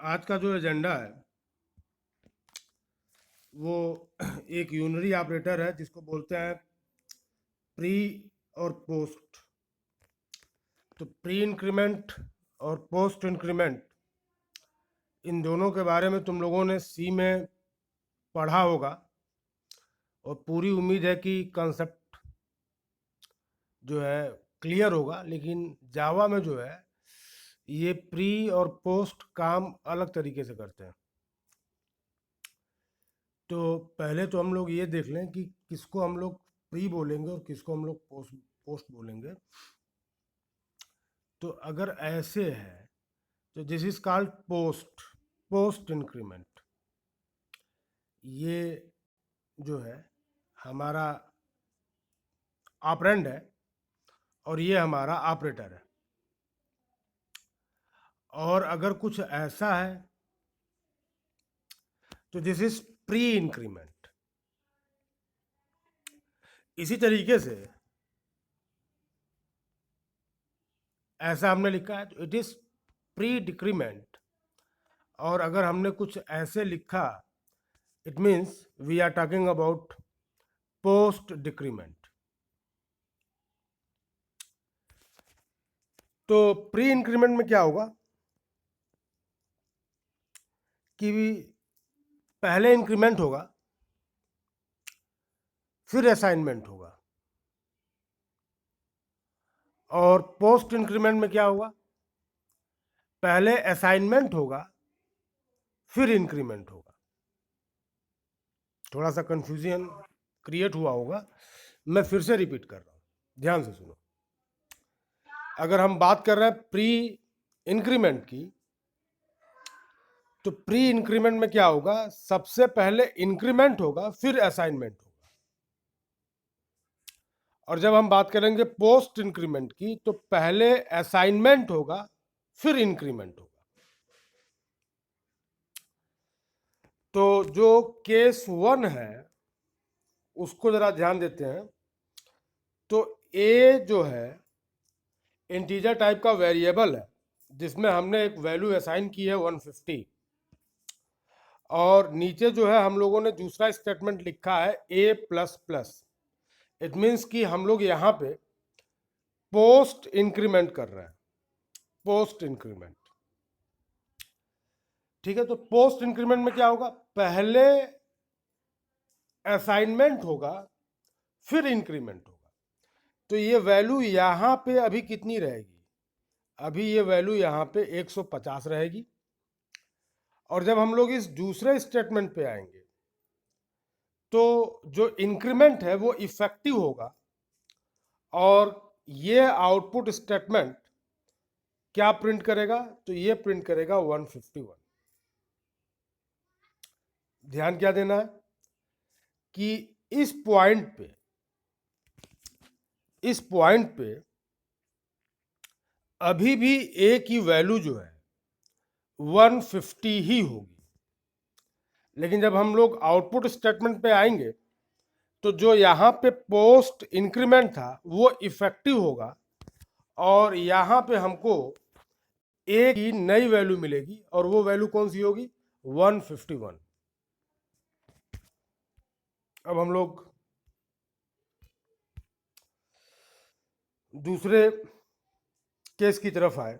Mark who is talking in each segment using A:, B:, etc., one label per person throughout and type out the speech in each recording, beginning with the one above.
A: आज का जो एजेंडा है वो एक यूनरी ऑपरेटर है जिसको बोलते हैं प्री और पोस्ट। तो प्री इंक्रीमेंट और पोस्ट इंक्रीमेंट, इन दोनों के बारे में तुम लोगों ने सी में पढ़ा होगा और पूरी उम्मीद है कि कंसेप्ट जो है क्लियर होगा। लेकिन जावा में जो है ये प्री और पोस्ट काम अलग तरीके से करते हैं। तो पहले तो हम लोग ये देख लें कि किसको हम लोग प्री बोलेंगे और किसको हम लोग पोस्ट पोस्ट बोलेंगे। तो अगर ऐसे है तो this is called post post increment. ये जो है हमारा ऑपरेंड है और ये हमारा ऑपरेटर है। और अगर कुछ ऐसा है तो दिस इज प्री इंक्रीमेंट। इसी तरीके से ऐसा हमने लिखा है तो इट इज प्री डिक्रीमेंट। और अगर हमने कुछ ऐसे लिखा it means we are talking about post decrement. तो प्री इंक्रीमेंट में क्या होगा कि पहले इंक्रीमेंट होगा फिर असाइनमेंट होगा। और पोस्ट इंक्रीमेंट में क्या होगा, पहले असाइनमेंट होगा फिर इंक्रीमेंट होगा। थोड़ा सा कंफ्यूजन क्रिएट हुआ होगा, मैं फिर से रिपीट कर रहा हूँ, ध्यान से सुनो। अगर हम बात कर रहे हैं प्री इंक्रीमेंट की तो प्री इंक्रीमेंट में क्या होगा, सबसे पहले इंक्रीमेंट होगा फिर असाइनमेंट होगा। और जब हम बात करेंगे पोस्ट इंक्रीमेंट की तो पहले असाइनमेंट होगा फिर इंक्रीमेंट होगा। तो जो केस 1 है उसको जरा ध्यान देते हैं। तो ए जो है इंटीजर टाइप का वेरिएबल है जिसमें हमने एक वैल्यू असाइन की है 150। और नीचे जो है हम लोगों ने दूसरा स्टेटमेंट लिखा है ए प्लस प्लस। इट मीन्स कि हम लोग यहाँ पे पोस्ट इंक्रीमेंट कर रहे हैं, पोस्ट इंक्रीमेंट। ठीक है, तो पोस्ट इंक्रीमेंट में क्या होगा, पहले असाइनमेंट होगा फिर इंक्रीमेंट होगा। तो ये वैल्यू यहाँ पे अभी कितनी रहेगी, अभी ये वैल्यू यहाँ पे 150 रहेगी। और जब हम लोग इस दूसरे स्टेटमेंट पे आएंगे तो जो इंक्रीमेंट है वो इफेक्टिव होगा और ये आउटपुट स्टेटमेंट क्या प्रिंट करेगा, तो ये प्रिंट करेगा 151। ध्यान क्या देना है कि इस पॉइंट पे अभी भी ए की वैल्यू जो है 150 ही होगी। लेकिन जब हम लोग आउटपुट स्टेटमेंट पे आएंगे तो जो यहाँ पे पोस्ट इंक्रीमेंट था वो इफेक्टिव होगा और यहाँ पे हमको ए की नई वैल्यू मिलेगी और वो वैल्यू कौन सी होगी, 151। अब हम लोग दूसरे केस की तरफ आए।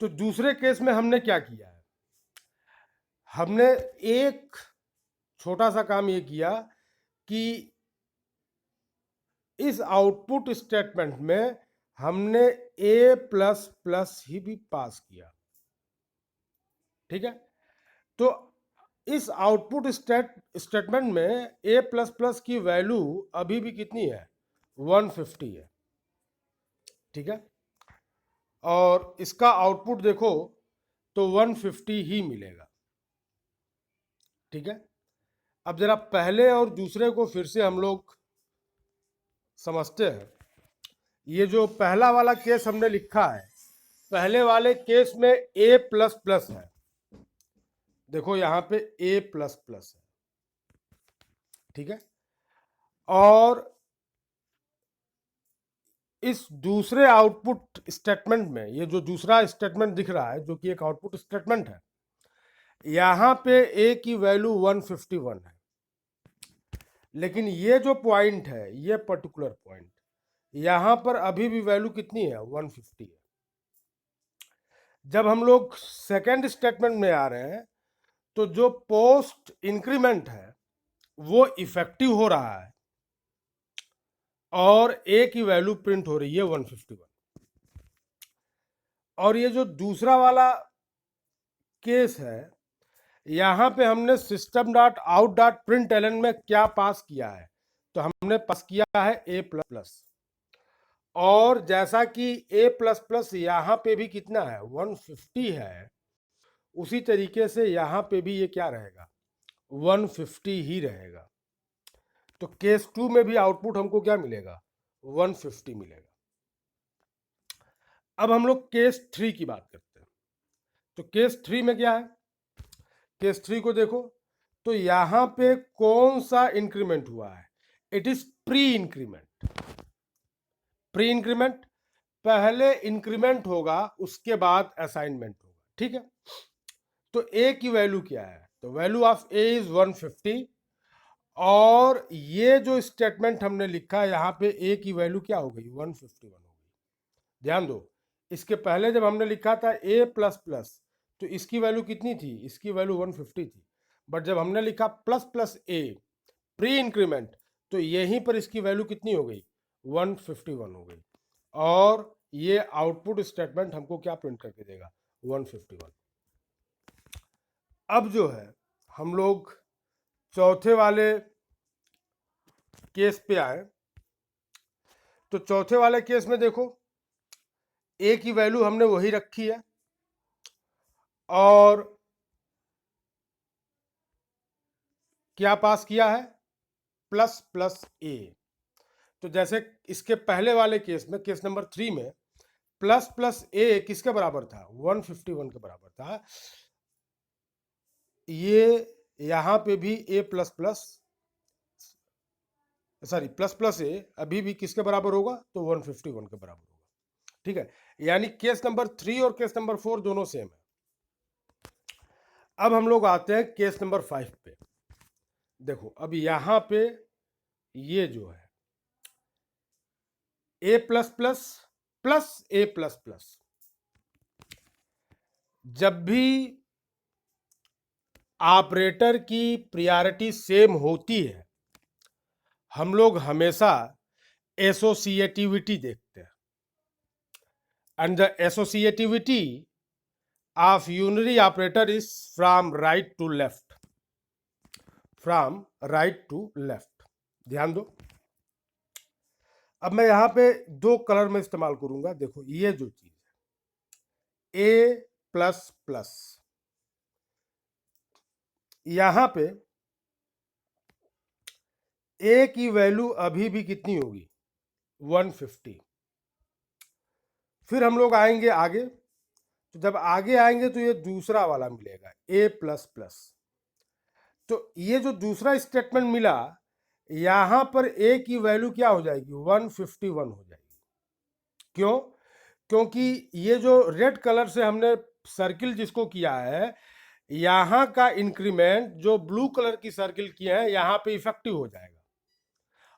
A: तो दूसरे केस में हमने क्या किया है, हमने एक छोटा सा काम ये किया कि इस आउटपुट स्टेटमेंट में हमने ए प्लस प्लस ही भी पास किया। ठीक है, तो इस आउटपुट स्टेटमेंट में ए प्लस प्लस की वैल्यू अभी भी कितनी है, 150 है। ठीक है, और इसका आउटपुट देखो तो 150 ही मिलेगा। ठीक है, अब जरा पहले और दूसरे को फिर से हम लोग समझते हैं। ये जो पहला वाला केस हमने लिखा है, पहले वाले केस में ए प्लस प्लस है, देखो यहां पे ए प्लस प्लस है। ठीक है, और इस दूसरे आउटपुट स्टेटमेंट में, ये जो दूसरा स्टेटमेंट दिख रहा है जो कि एक आउटपुट स्टेटमेंट है, यहां पे ए की वैल्यू 151 है, लेकिन ये जो पॉइंट है, ये पर्टिकुलर पॉइंट, यहां पर अभी भी वैल्यू कितनी है, 150 है। जब हम लोग सेकेंड स्टेटमेंट में आ रहे हैं तो जो पोस्ट इंक्रीमेंट है वो इफेक्टिव हो रहा है और ए की वैल्यू प्रिंट हो रही है 151। और ये जो दूसरा वाला केस है, यहां पे हमने system dot out dot println में क्या पास किया है, तो हमने पास किया है ए प्लस प्लस। और जैसा कि ए प्लस प्लस यहां पे भी कितना है, 150 है, उसी तरीके से यहां पे भी ये क्या रहेगा, 150 ही रहेगा। तो केस 2 में भी आउटपुट हमको क्या मिलेगा, 150 मिलेगा। अब हम लोग केस 3 की बात करते हैं। तो केस 3 में क्या है, केस 3 को देखो तो यहां पे कौन सा इंक्रीमेंट हुआ है, it is pre increment. Pre increment, पहले इंक्रीमेंट होगा उसके बाद असाइनमेंट होगा, ठीक है। तो ए की वैल्यू क्या है, तो वैल्यू ऑफ ए इज 150, और ये जो स्टेटमेंट हमने लिखा है यहां पे ए की वैल्यू क्या हो गई, 151 हो गई। ध्यान दो, इसके पहले जब हमने लिखा था ए प्लस प्लस, तो इसकी वैल्यू कितनी थी, इसकी वैल्यू 150 थी। बट जब हमने लिखा प्लस प्लस ए प्री इंक्रीमेंट, तो यहीं पर इसकी वैल्यू कितनी हो गई, 151 हो गई। और ये आउटपुट स्टेटमेंट हमको क्या प्रिंट करके देगा, 151। अब जो है हम लोग चौथे वाले केस पे आए। तो चौथे वाले केस में देखो, ए की वैल्यू हमने वही रखी है और क्या पास किया है, प्लस प्लस ए। तो जैसे इसके पहले वाले केस में, केस नंबर 3 में, प्लस प्लस ए किसके बराबर था, 151 के बराबर था। ये यहां पे भी A plus plus, sorry plus plus A अभी भी किसके बराबर होगा, तो 151 के बराबर होगा, ठीक है। यानी केस नंबर 3 और केस नंबर 4 दोनों सेम है। अब हम लोग आते हैं केस नंबर 5 पे। देखो अब यहां पे ये जो है ए प्लस प्लस प्लस ए प्लस प्लस, जब भी ऑपरेटर की प्रायोरिटी सेम होती है, हम लोग हमेशा एसोसिएटिविटी देखते हैं। And the associativity of unary operator is from right to left, from right to left. ध्यान दो, अब मैं यहां पे दो कलर में इस्तेमाल करूंगा। देखो ये जो चीज है ए प्लस प्लस, यहां पे ए की वैल्यू अभी भी कितनी होगी, 150। फिर हम लोग आएंगे आगे, तो जब आगे आएंगे तो ये दूसरा वाला मिलेगा ए प्लस प्लस। तो ये जो दूसरा स्टेटमेंट मिला, यहां पर ए की वैल्यू क्या हो जाएगी, 151 हो जाएगी। क्यों, क्योंकि ये जो रेड कलर से हमने सर्किल जिसको किया है, यहां का इंक्रीमेंट जो ब्लू कलर की सर्किल किए हैं यहां पे इफेक्टिव हो जाएगा।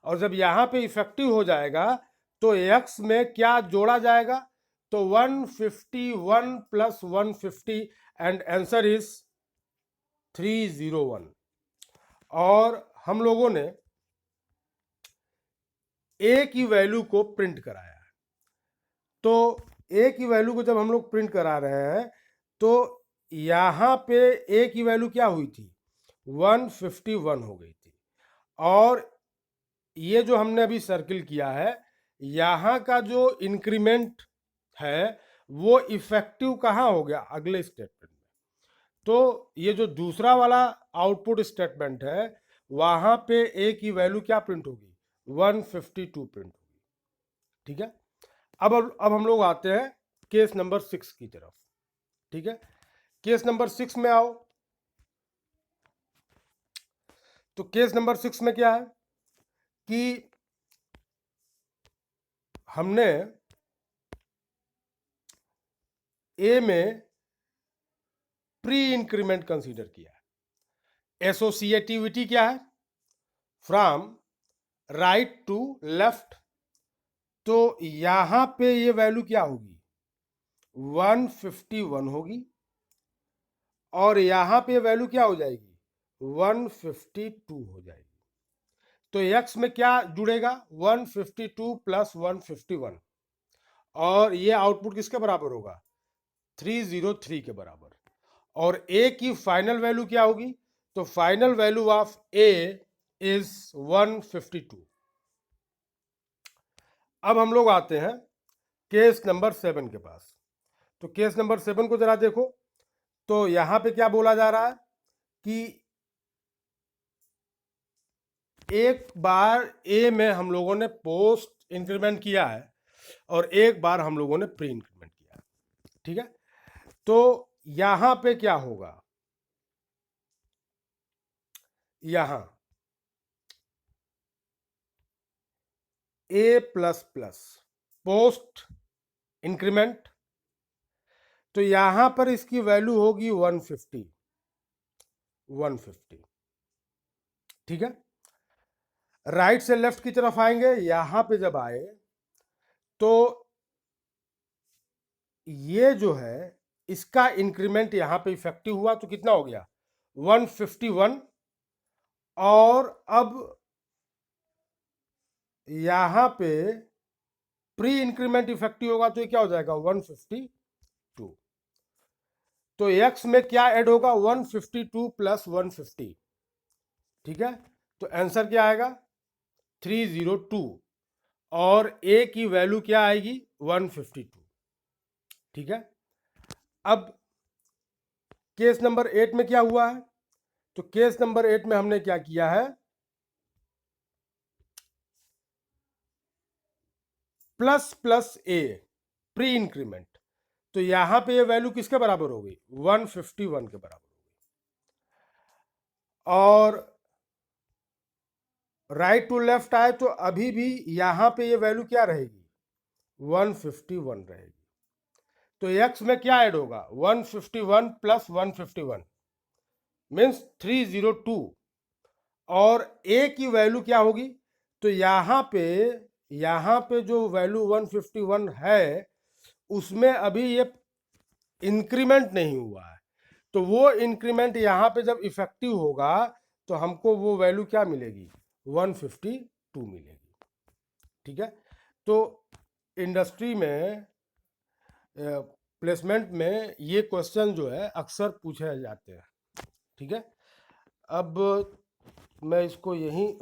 A: और जब यहां पे इफेक्टिव हो जाएगा तो एक्स में क्या जोड़ा जाएगा, तो 151 प्लस 150 एंड आंसर इज 301। और हम लोगों ने ए की वैल्यू को प्रिंट कराया है। तो ए की वैल्यू को जब हम लोग प्रिंट करा रहे हैं तो यहां पे ए की वैल्यू क्या हुई थी, 151 हो गई थी। और ये जो हमने अभी सर्किल किया है, यहां का जो इंक्रीमेंट है वो इफेक्टिव कहां हो गया, अगले स्टेटमेंट में। तो ये जो दूसरा वाला आउटपुट स्टेटमेंट है, वहां पे ए की वैल्यू क्या प्रिंट होगी, 152 प्रिंट होगी, ठीक है। अब हम लोग आते हैं केस नंबर 6 की तरफ, ठीक है। केस नंबर 6 में आओ। तो केस नंबर 6 में क्या है कि हमने ए में प्री इंक्रीमेंट कंसीडर किया है। एसोसिएटिविटी क्या है? From right to left. तो यहां पे ये वैल्यू क्या होगी? 151 होगी, और यहां पे वैल्यू क्या हो जाएगी? 152 हो जाएगी। तो x में क्या जुड़ेगा? 152 प्लस 151, और ये आउटपुट किसके बराबर होगा? 303 के बराबर। और a की फाइनल वैल्यू क्या होगी? तो final value of a is 152। अब हम लोग आते हैं केस नंबर 7 के पास। तो केस नंबर 7 को जरा देखो। तो यहां पे क्या बोला जा रहा है कि एक बार ए में हम लोगों ने पोस्ट इंक्रीमेंट किया है और एक बार हम लोगों ने प्री इंक्रीमेंट किया है। ठीक है, तो यहां पे क्या होगा? यहां ए प्लस प्लस पोस्ट इंक्रीमेंट, तो यहां पर इसकी वैल्यू होगी 150। ठीक है, राइट से लेफ्ट की तरफ आएंगे। यहां पे जब आए तो ये जो है इसका इंक्रीमेंट यहां पे इफेक्टिव हुआ, तो कितना हो गया? 151। और अब यहां पे प्री इंक्रीमेंट इफेक्टिव होगा, तो ये क्या हो जाएगा? 152। तो x में क्या ऐड होगा? 152 प्लस 150। ठीक है, तो आंसर क्या आएगा? 302। और a की वैल्यू क्या आएगी? 152। ठीक है, अब केस नंबर 8 में क्या हुआ है? तो केस नंबर 8 में हमने क्या किया है? प्लस प्लस ए प्री इंक्रीमेंट। तो यहां पे ये वैल्यू किसके बराबर हो गई? 151 के बराबर हो गई। और राइट टू लेफ्ट आए तो अभी भी यहां पे ये वैल्यू क्या रहेगी? 151 रहेगी। तो x में क्या ऐड होगा? 151 प्लस 151 मीन्स 302। और a की वैल्यू क्या होगी? तो यहां पे जो वैल्यू 151 है उसमें अभी ये इंक्रीमेंट नहीं हुआ है। तो वो इंक्रीमेंट यहां पे जब इफेक्टिव होगा तो हमको वो वैल्यू क्या मिलेगी? 152 मिलेगी। ठीक है, तो इंडस्ट्री में प्लेसमेंट में ये क्वेश्चन जो है अक्सर पूछे जाते हैं। ठीक है, अब मैं इसको यहीं